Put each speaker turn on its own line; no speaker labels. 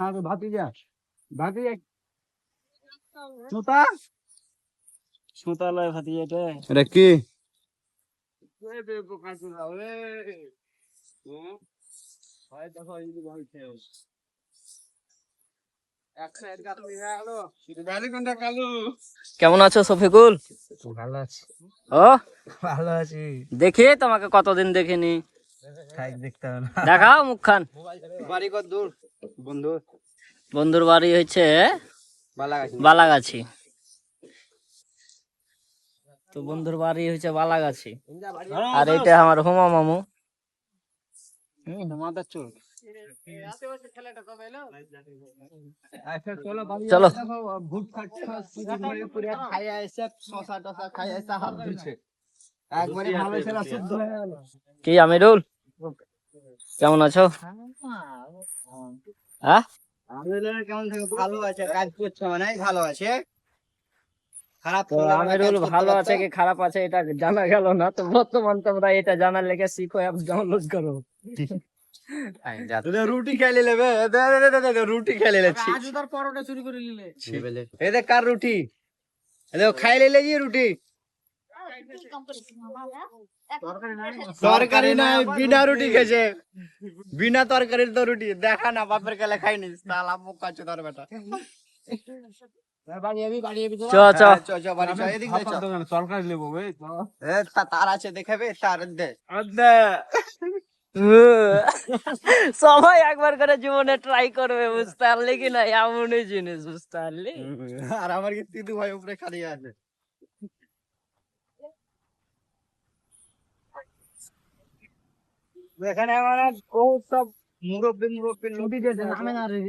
ভাতিজা ভাতিজা সুতা সুতা লয় ভাতিজাটা
এটা কি?
কেমন আছো শফিকুল?
ভালো আছি
ও
ভালো আছি
দেখি তোমাকে কতদিন দেখিনি।
থাক দেখতে হবে না
দেখাও মুখখান।
বাড়ি কত দূর বন্ধু?
বন্ধুর বাড়ি হচ্ছে
বালাগাছি।
বালাগাছি। তো বন্ধুর বাড়ি হচ্ছে বালাগাছি, আর এটা আমার হুমা মামু।
মাদার চোর
চলো
ভুট খাইয়া এসে শশা টসা খাইয়া এসে হাত ধুচ্ছে একবারে ভালো ছিল শুদ্ধ হয়ে গেল
কি আমিরুল, কেমন আছো? হ্যাঁ
কেমন থাকে? ভালো আছে, কাজ করছে মানে ভালো আছে। খারাপ
তো আমিরুল ভালো আছে কি খারাপ আছে এটা জানা গেল না, তো বর্তমান তোমরা এটা জানার লেগে শিখো, অ্যাপ ডাউনলোড করো।
রুটি খেলে নেবে, রুটি খেলে নেছি।
পরোটা চুরি করে নিলে
এই দেখ কার রুটি, খাই লেলে জি রুটি। তরকারি নাই, বিনা রুটি খেয়েছে, বিনা তরকারির তো রুটি। দেখা না বাপের কালে খাইনি, সালা মুখ কাচ্ছে তোর বেটা।
চ চ
সরকার নেবো
তার আছে দেখাবে, তার দে
সবাই একবার করে জীবনে ট্রাই করবে, বুঝতে পারলি কি না? এমনই জিনিস, বুঝতে পারলি?
আর আমার কি তিতু ভাই উপরে খালি আছে।
এখানে আমার বহুত সব মুরব্বী মুরব্বী নদী নামে না রে